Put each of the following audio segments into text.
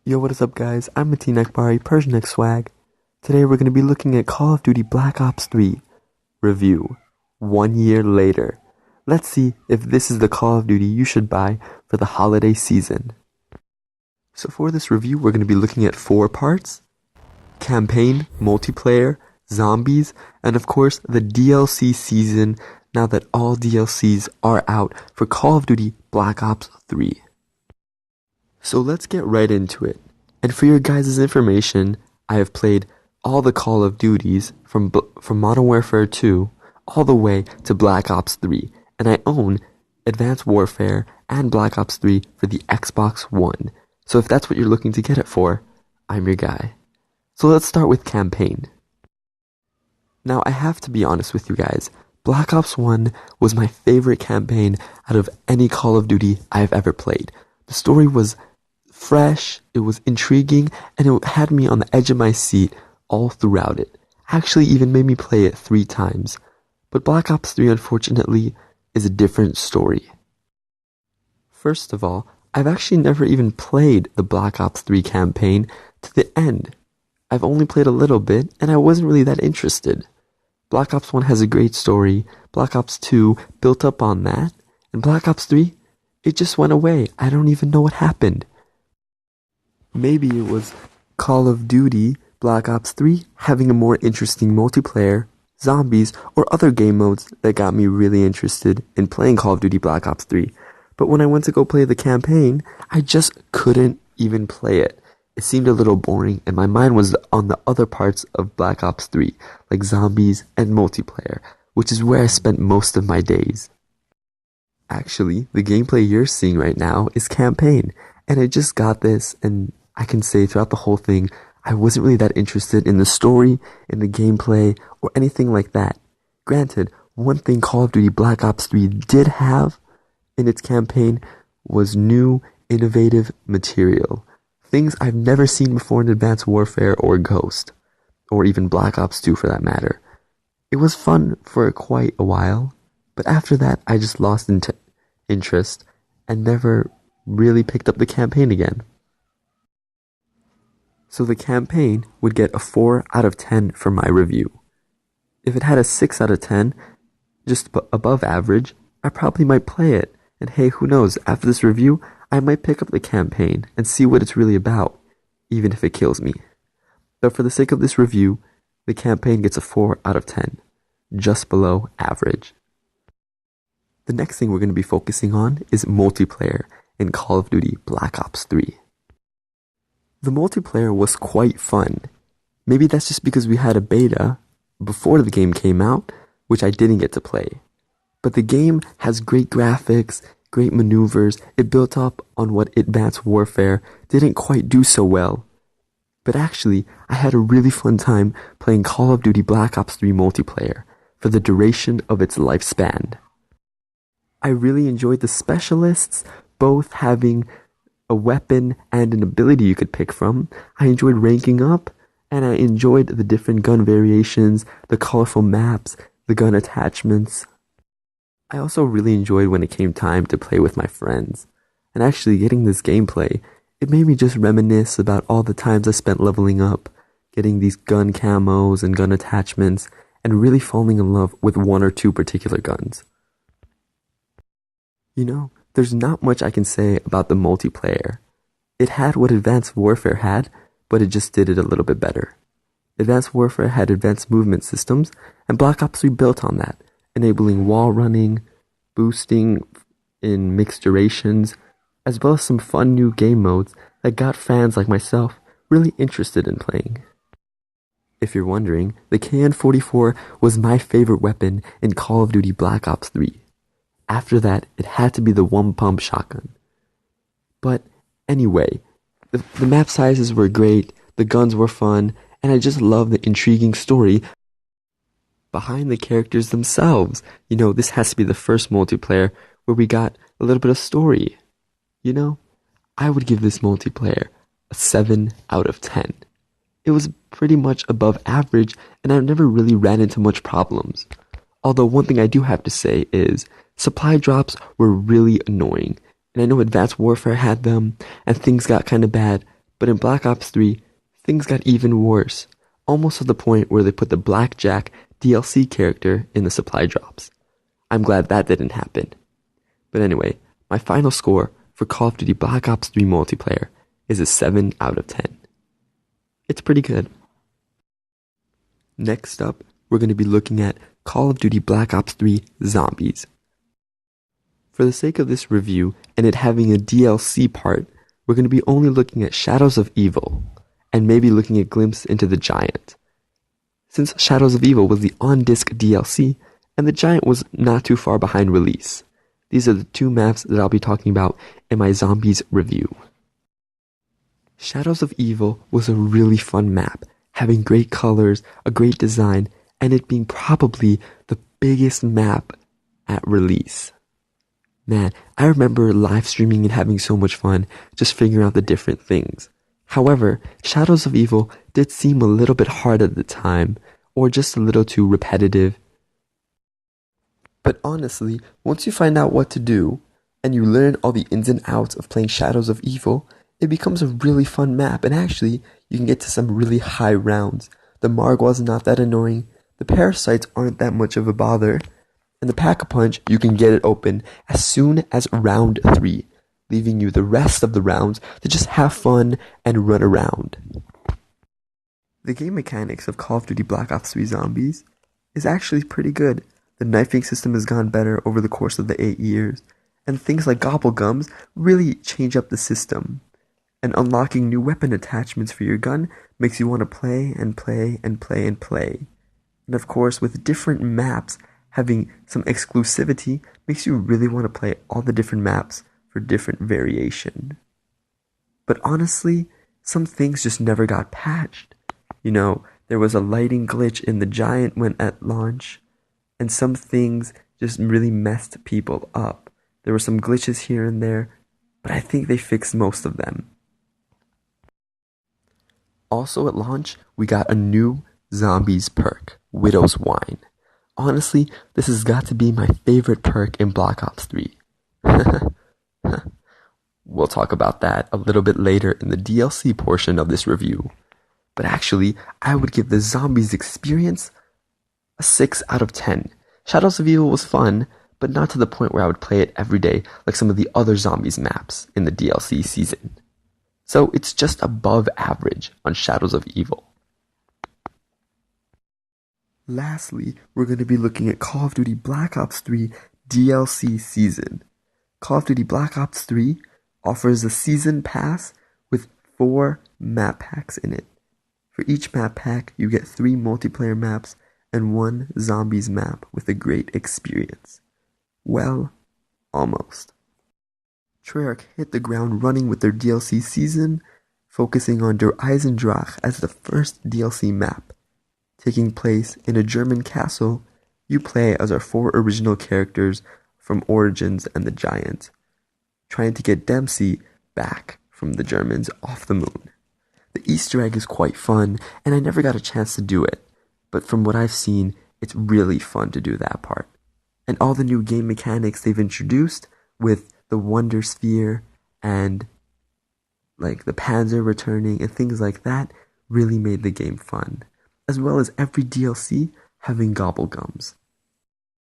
Yo, what is up guys? I'm Mateen Akbari, Persian Swag. Today we're going to be looking at Call of Duty Black Ops 3 review, 1 year later. Let's see if this is the Call of Duty you should buy for the holiday season. So for this review, we're going to be looking at 4 parts: campaign, multiplayer, zombies, and of course the DLC season now that all DLCs are out for Call of Duty Black Ops 3. So let's get right into it. And for your guys' information, I have played all the Call of Duties from Modern Warfare 2 all the way to Black Ops 3. And I own Advanced Warfare and Black Ops 3 for the Xbox One. So if that's what you're looking to get it for, I'm your guy. So let's start with campaign. Now I have to be honest with you guys, Black Ops 1 was my favorite campaign out of any Call of Duty I've ever played. The story was fresh, it was intriguing, and it had me on the edge of my seat all throughout it. Actually even made me play it 3 times. But Black Ops 3 unfortunately is a different story. First of all, I've actually never even played the Black Ops 3 campaign to the end. I've only played a little bit and I wasn't really that interested. Black Ops 1 has a great story, Black Ops 2 built up on that, and Black Ops 3, it just went away. I don't even know what happened. Maybe it was Call of Duty Black Ops 3 having a more interesting multiplayer, zombies, or other game modes that got me really interested in playing Call of Duty Black Ops 3. But when I went to go play the campaign, I just couldn't even play it. It seemed a little boring and my mind was on the other parts of Black Ops 3, like zombies and multiplayer, which is where I spent most of my days. Actually, the gameplay you're seeing right now is campaign, and I just got this, and I can say throughout the whole thing, I wasn't really that interested in the story, in the gameplay, or anything like that. Granted, one thing Call of Duty Black Ops 3 did have in its campaign was new, innovative material. Things I've never seen before in Advanced Warfare or Ghost, or even Black Ops 2 for that matter. It was fun for quite a while, but after that I just lost interest and never really picked up the campaign again. So the campaign would get a 4 out of 10 for my review. If it had a 6 out of 10, just above average, I probably might play it. And hey, who knows, after this review, I might pick up the campaign and see what it's really about, even if it kills me. But for the sake of this review, the campaign gets a 4 out of 10, just below average. The next thing we're going to be focusing on is multiplayer in Call of Duty Black Ops 3. The multiplayer was quite fun. Maybe that's just because we had a beta before the game came out, which I didn't get to play. But the game has great graphics, great maneuvers. It built up on what Advanced Warfare didn't quite do so well. But actually, I had a really fun time playing Call of Duty Black Ops 3 multiplayer for the duration of its lifespan. I really enjoyed the specialists, both having a weapon and an ability you could pick from. I enjoyed ranking up, and I enjoyed the different gun variations, the colorful maps, the gun attachments. I also really enjoyed when it came time to play with my friends. And actually getting this gameplay, it made me just reminisce about all the times I spent leveling up, getting these gun camos and gun attachments, and really falling in love with 1 or 2 particular guns. You know, there's not much I can say about the multiplayer. It had what Advanced Warfare had, but it just did it a little bit better. Advanced Warfare had advanced movement systems, and Black Ops 3 built on that, enabling wall running, boosting in mixed durations, as well as some fun new game modes that got fans like myself really interested in playing. If you're wondering, the KN-44 was my favorite weapon in Call of Duty Black Ops 3. After that, it had to be the one-pump shotgun. But anyway, the map sizes were great, the guns were fun, and I just love the intriguing story behind the characters themselves. You know, this has to be the first multiplayer where we got a little bit of story. You know, I would give this multiplayer a 7 out of 10. It was pretty much above average, and I never really ran into much problems. Although one thing I do have to say is, supply drops were really annoying, and I know Advanced Warfare had them, and things got kinda bad, But in Black Ops 3, things got even worse, almost to the point where they put the Blackjack DLC character in the supply drops. I'm glad that didn't happen. But anyway, my final score for Call of Duty Black Ops 3 multiplayer is a 7 out of 10. It's pretty good. Next up, we're going to be looking at Call of Duty Black Ops 3 Zombies. For the sake of this review and it having a DLC part, we're going to be only looking at Shadows of Evil and maybe looking at Glimpse into the Giant. Since Shadows of Evil was the on-disc DLC and the Giant was not too far behind release. These are the two maps that I'll be talking about in my Zombies review. Shadows of Evil was a really fun map, having great colors, a great design, and it being probably the biggest map at release. Man, I remember live streaming and having so much fun, just figuring out the different things. However, Shadows of Evil did seem a little bit hard at the time, or just a little too repetitive. But honestly, once you find out what to do, and you learn all the ins and outs of playing Shadows of Evil, it becomes a really fun map, and actually, you can get to some really high rounds. The Margwal's not that annoying, the Parasites aren't that much of a bother, and the Pack-a-Punch, you can get it open as soon as round 3, leaving you the rest of the rounds to just have fun and run around. The game mechanics of Call of Duty Black Ops 3 Zombies is actually pretty good. The knifing system has gone better over the course of the 8 years, and things like Gobblegums really change up the system. And unlocking new weapon attachments for your gun makes you want to play and play and play and play. And of course, with different maps having some exclusivity makes you really want to play all the different maps for different variation. But honestly, some things just never got patched. You know, there was a lighting glitch in the Giant when at launch, and some things just really messed people up. There were some glitches here and there, but I think they fixed most of them. Also at launch, we got a new Zombies perk, Widow's Wine. Honestly, this has got to be my favorite perk in Black Ops 3. We'll talk about that a little bit later in the DLC portion of this review. But actually, I would give the Zombies experience a 6 out of 10. Shadows of Evil was fun, but not to the point where I would play it every day like some of the other Zombies maps in the DLC season. So it's just above average on Shadows of Evil. Lastly, we're going to be looking at Call of Duty Black Ops 3 DLC Season. Call of Duty Black Ops 3 offers a Season Pass with 4 map packs in it. For each map pack, you get 3 multiplayer maps and 1 Zombies map with a great experience. Well, almost. Treyarch hit the ground running with their DLC season, focusing on Der Eisendrache as the first DLC map. Taking place in a German castle, you play as our 4 original characters from Origins and the Giant, trying to get Dempsey back from the Germans off the moon. The Easter egg is quite fun, and I never got a chance to do it, but from what I've seen, it's really fun to do that part. And all the new game mechanics they've introduced with the Wonder Sphere and like the Panzer returning and things like that really made the game fun, as well as every DLC having Gobblegums.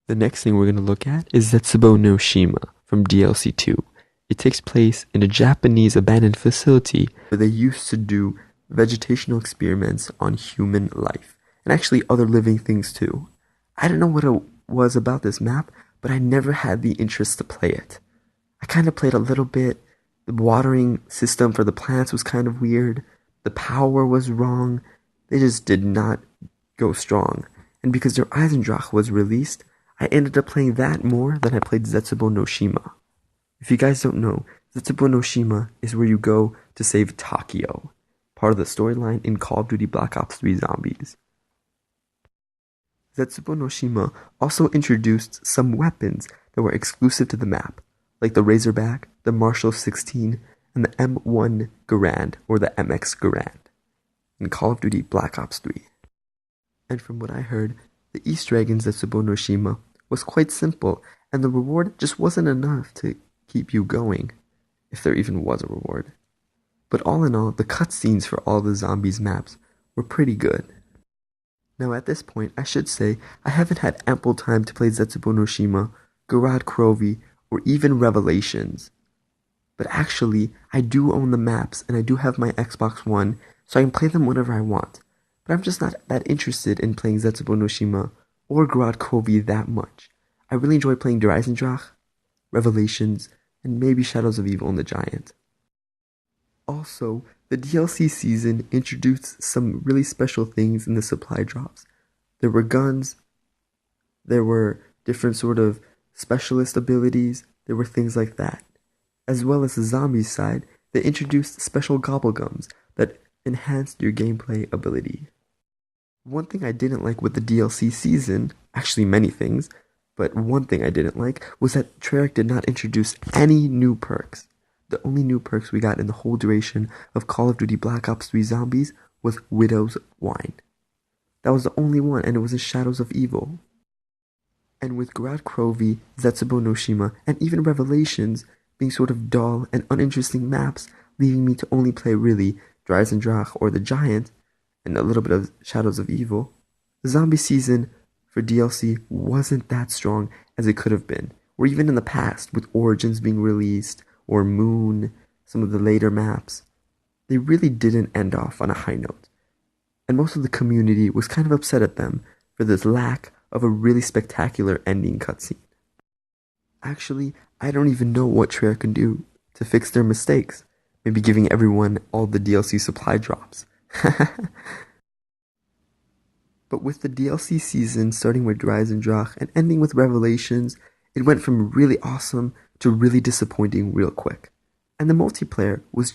The next thing we're going to look at is Zetsubo no Shima from DLC 2. It takes place in a Japanese abandoned facility where they used to do vegetational experiments on human life, and actually other living things too. I don't know what it was about this map, but I never had the interest to play it. I kind of played a little bit. The watering system for the plants was kind of weird. The power was wrong. They just did not go strong. And because Der Eisendrache was released, I ended up playing that more than I played Zetsubo no Shima. If you guys don't know, Zetsubo no Shima is where you go to save Takio, part of the storyline in Call of Duty Black Ops 3 Zombies. Zetsubo no Shima also introduced some weapons that were exclusive to the map, like the Razorback, the Marshall 16, and the M1 Garand, or the MX Garand, in Call of Duty Black Ops 3. And from what I heard, the Easter egg in Zetsubo no Shima was quite simple, and the reward just wasn't enough to keep you going, if there even was a reward. But all in all, the cutscenes for all the zombies maps were pretty good. Now at this point, I should say, I haven't had ample time to play Zetsubo no Shima, Garad Krovi, or even Revelations. But actually, I do own the maps, and I do have my Xbox One, so I can play them whenever I want. But I'm just not that interested in playing Zetsubo no Shima or Garad Krovi that much. I really enjoy playing Der Eisendrache, Revelations, and maybe Shadows of Evil and the Giant. Also, the DLC season introduced some really special things in the supply drops. There were guns, there were different sort of specialist abilities, there were things like that. As well as the zombies side, they introduced special gobblegums that enhanced your gameplay ability. One thing I didn't like with the DLC season, actually many things, but one thing I didn't like was that Treyarch did not introduce any new perks. The only new perks we got in the whole duration of Call of Duty Black Ops 3 Zombies was Widow's Wine. That was the only one, and it was in Shadows of Evil. And with Garad Krovi, Zetsubo no Shima, and even Revelations being sort of dull and uninteresting maps, leaving me to only play really Der Eisendrache or the Giant, and a little bit of Shadows of Evil, the zombie season for DLC wasn't that strong as it could have been, or even in the past with Origins being released, or Moon, some of the later maps. They really didn't end off on a high note, and most of the community was kind of upset at them for this lack of a really spectacular ending cutscene. Actually, I don't even know what Treyarch can do to fix their mistakes. Maybe giving everyone all the DLC supply drops. But with the DLC season starting with Der Eisendrache and ending with Revelations, it went from really awesome to really disappointing real quick. And the multiplayer was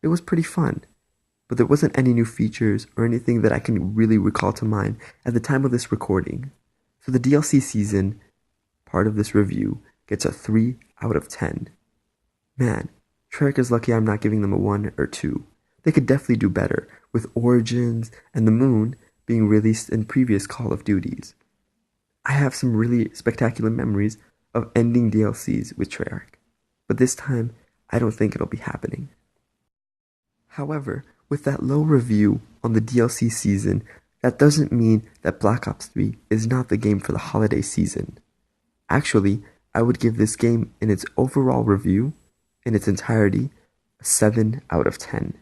it was pretty fun. But there wasn't any new features or anything that I can really recall to mind at the time of this recording. So the DLC season, part of this review, gets a 3 out of 10. Man, Treyarch is lucky I'm not giving them a 1 or 2. They could definitely do better, with Origins and the Moon being released in previous Call of Duties. I have some really spectacular memories of ending DLCs with Treyarch, but this time I don't think it'll be happening. However, with that low review on the DLC season, that doesn't mean that Black Ops 3 is not the game for the holiday season. Actually, I would give this game in its overall review, in its entirety, a 7 out of 10.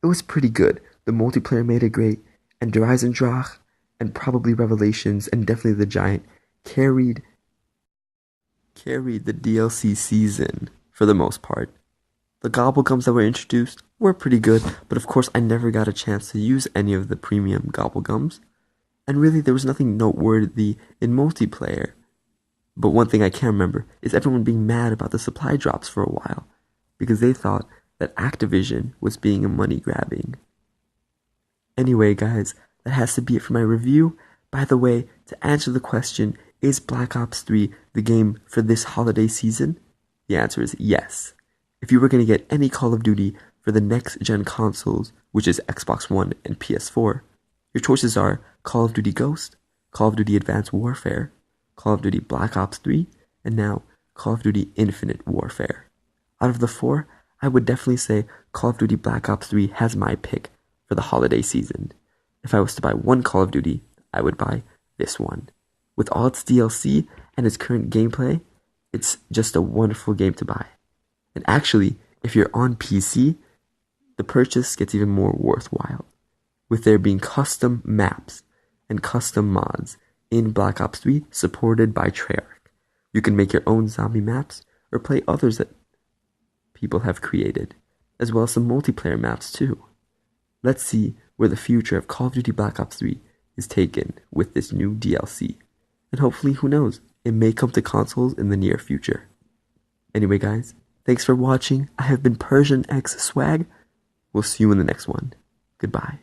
It was pretty good. The multiplayer made it great, and Der Eisendrache, and probably Revelations, and definitely the Giant, carried the DLC season for the most part. The gobblegums that were introduced were pretty good, but of course I never got a chance to use any of the premium gobblegums. And really there was nothing noteworthy in multiplayer. But one thing I can remember is everyone being mad about the supply drops for a while, because they thought that Activision was being a money grabbing. Anyway guys, that has to be it for my review. By the way, to answer the question, is Black Ops 3 the game for this holiday season? The answer is yes. If you were going to get any Call of Duty for the next-gen consoles, which is Xbox One and PS4, your choices are Call of Duty Ghost, Call of Duty Advanced Warfare, Call of Duty Black Ops 3, and now Call of Duty Infinite Warfare. Out of the four, I would definitely say Call of Duty Black Ops 3 has my pick for the holiday season. If I was to buy one Call of Duty, I would buy this one. With all its DLC and its current gameplay, it's just a wonderful game to buy. And actually, if you're on PC, the purchase gets even more worthwhile, with there being custom maps and custom mods in Black Ops 3 supported by Treyarch. You can make your own zombie maps or play others that people have created, as well as some multiplayer maps too. Let's see where the future of Call of Duty Black Ops 3 is taken with this new DLC. And hopefully, who knows, it may come to consoles in the near future. Anyway guys, thanks for watching. I have been Persian X Swag. We'll see you in the next one. Goodbye.